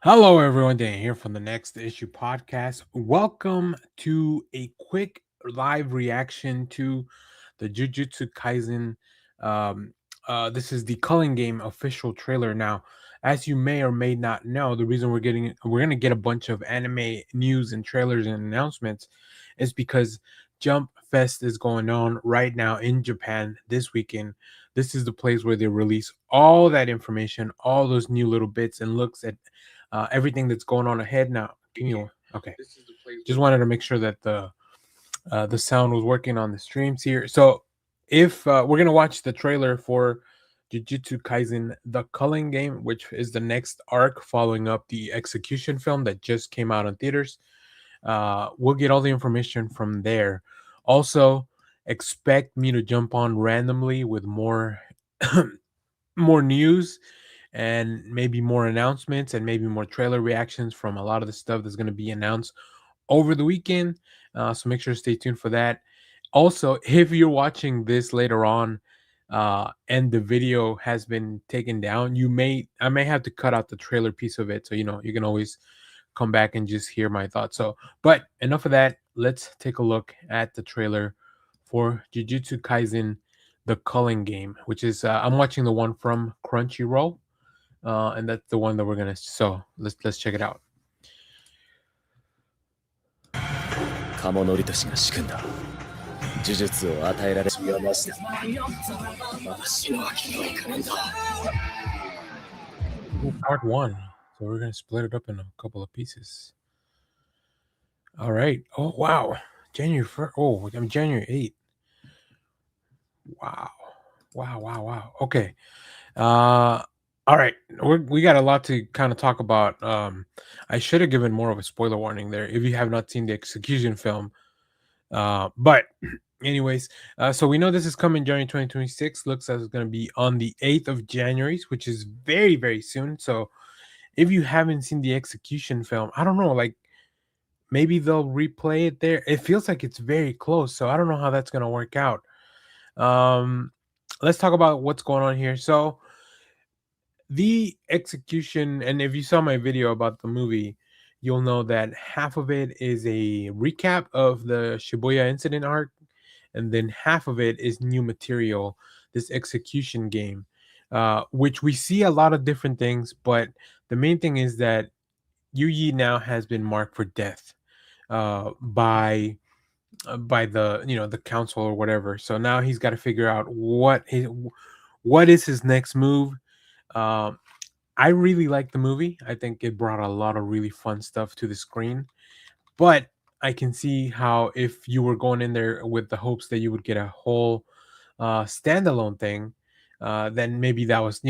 Hello, everyone. Dan here from the Next Issue podcast. Welcome to a quick live reaction to the Jujutsu Kaisen. Um, this is the Culling Game official trailer. Now, as you may or may not know, the reason we're gonna get a bunch of anime news and trailers and announcements is because Jump Fest is going on right now in Japan this weekend. This is the place where they release all that information, all those new little bits and looks at everything that's going on ahead now. Can you? Okay. Just wanted to make sure that the sound was working on the streams here. So if we're gonna watch the trailer for Jujutsu Kaisen: The Culling Game, which is the next arc following up the Execution film that just came out in theaters. We'll get all the information from there. Also, expect me to jump on randomly with more more news and maybe more announcements and maybe more trailer reactions from a lot of the stuff that's going to be announced over the weekend. So make sure to stay tuned for that. Also, if you're watching this later on and the video has been taken down, I may have to cut out the trailer piece of it. So you can always come back and just hear my thoughts. So, but enough of that. Let's take a look at the trailer for Jujutsu Kaisen: The Culling Game, which is I'm watching the one from Crunchyroll, and that's the one that we're gonna. So let's check it out. 鴨のりとしが仕組んだ呪術を与えられしはなしだ私のわけにはいかねえんだ Part one. So we're gonna split it up in a couple of pieces. All right. Oh wow. January 1st. Oh, I'm January 8th. Wow. Wow. Okay. All right. We got a lot to kind of talk about. I should have given more of a spoiler warning there if you have not seen the Execution film. But anyways, so we know this is coming January 2026. Looks as it's going to be on the 8th of January, which is very, very soon. So if you haven't seen the Execution film, I don't know, like maybe they'll replay it there. It feels like it's very close. So I don't know how that's going to work out. Let's talk about what's going on here. So the Execution, and if you saw my video about the movie, you'll know that half of it is a recap of the Shibuya incident arc, and then half of it is new material, this Execution game, which we see a lot of different things, but the main thing is that Yuji now has been marked for death by the the council or whatever. So now he's got to figure out what is his next move. Um, I really like the movie. I think it brought a lot of really fun stuff to the screen. But I can see how if you were going in there with the hopes that you would get a whole standalone thing, then maybe that was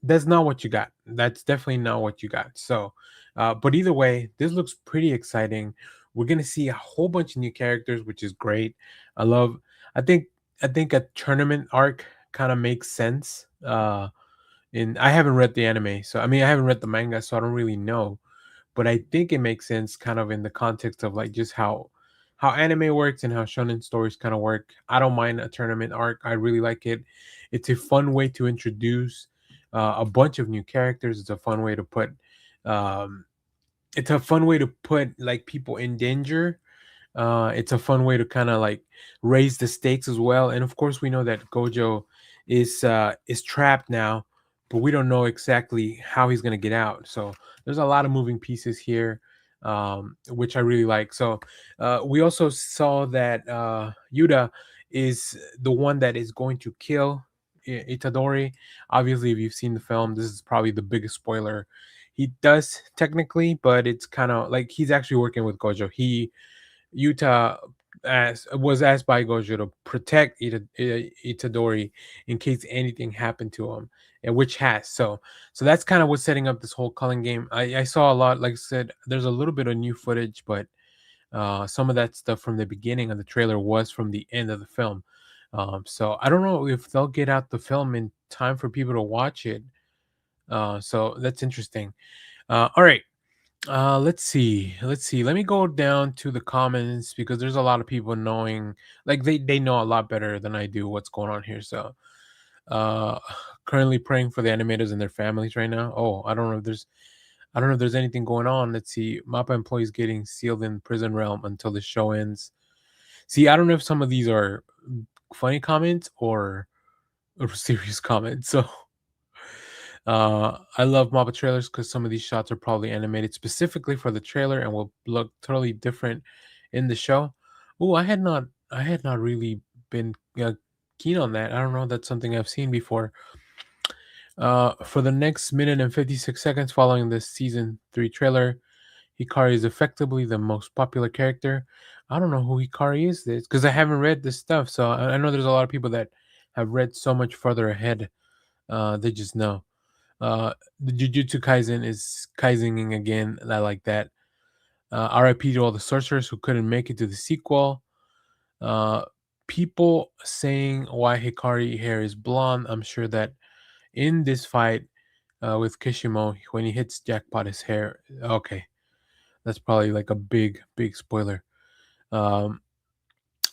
that's not what you got. That's definitely not what you got. So, but either way, this looks pretty exciting. We're gonna see a whole bunch of new characters, which is great. I love. I think I think a tournament arc kind of makes sense. And I haven't read the anime, so I mean I haven't read the manga, so I don't really know. But I think it makes sense kind of in the context of like just how anime works and how shonen stories kind of work. I don't mind a tournament arc. I really like it. It's a fun way to introduce a bunch of new characters. It's a fun way to put um like people in danger. It's a fun way to kind of like raise the stakes as well. And of course, we know that Gojo is trapped now, but we don't know exactly how he's gonna get out. So there's a lot of moving pieces here, which I really like. So we also saw that Yuta is the one that is going to kill Itadori. Obviously, if you've seen the film, this is probably the biggest spoiler. He does technically, but it's kind of like he's actually working with Gojo. Yuta was asked by Gojo to protect Itadori in case anything happened to him, and which has. So that's kind of what's setting up this whole Culling game. I saw a lot, like I said, there's a little bit of new footage, but some of that stuff from the beginning of the trailer was from the end of the film. So I don't know if they'll get out the film in time for people to watch it. So that's interesting. All right. Let's see. Let me go down to the comments because there's a lot of people knowing, like they know a lot better than I do what's going on here. So, uh, currently praying for the animators and their families right now. Oh, I don't know if there's. I don't know if there's anything going on. Let's see. Mappa employees getting sealed in prison realm until the show ends. See, I don't know if some of these are funny comments or serious comments. So I love Mappa trailers because some of these shots are probably animated specifically for the trailer and will look totally different in the show. Oh, I had not really been keen on that. I don't know. That's something I've seen before. For the next minute and 56 seconds following the season 3 trailer, Hikari is effectively the most popular character. I don't know who Hikari is this because I haven't read this stuff. So I know there's a lot of people that have read so much further ahead. They just know. The Jujutsu Kaisen is Kaisening again. I like that. RIP to all the sorcerers who couldn't make it to the sequel. Uh, People saying why Hikari hair is blonde. I'm sure that in this fight with Kishimo, when he hits Jackpot, his hair. Okay, that's probably like a big spoiler. Um,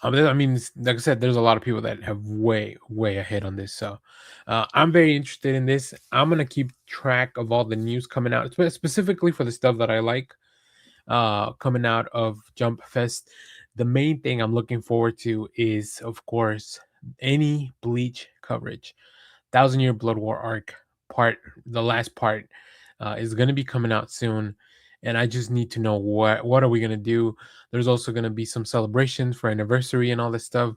I mean, like I said, there's a lot of people that have way ahead on this. So I'm very interested in this. I'm gonna keep track of all the news coming out, specifically for the stuff that I like coming out of Jump Fest. The main thing I'm looking forward to is, of course, any Bleach coverage. Thousand Year Blood War arc part, the last part, is going to be coming out soon, and I just need to know what are we going to do. There's also going to be some celebrations for anniversary and all this stuff.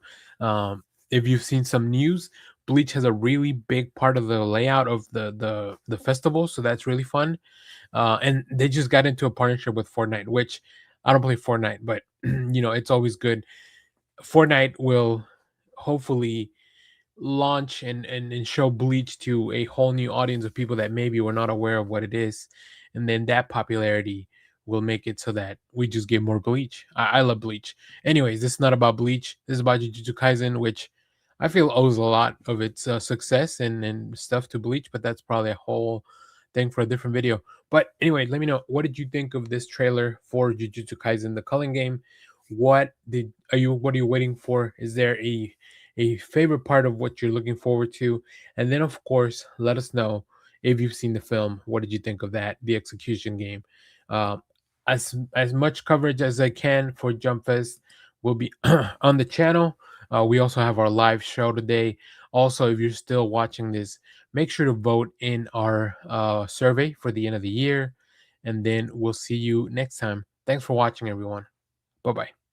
If you've seen some news, Bleach has a really big part of the layout of the festival, so that's really fun. And they just got into a partnership with Fortnite, which I don't play Fortnite, but it's always good. Fortnite will hopefully launch and show Bleach to a whole new audience of people that maybe were not aware of what it is, and then that popularity will make it so that we just get more Bleach. I love Bleach. Anyways, this is not about Bleach. This is about Jujutsu Kaisen, which I feel owes a lot of its success and stuff to Bleach, but that's probably a whole thing for a different video. But anyway, let me know, what did you think of this trailer for Jujutsu Kaisen, the Culling Game? What are you waiting for? Is there a favorite part of what you're looking forward to? And then, of course, let us know if you've seen the film. What did you think of that, the execution game? Uh, as much coverage as I can for Jump Fest will be on the channel. We also have our live show today. Also, if you're still watching this, make sure to vote in our survey for the end of the year. And then we'll see you next time. Thanks for watching, everyone. Bye bye.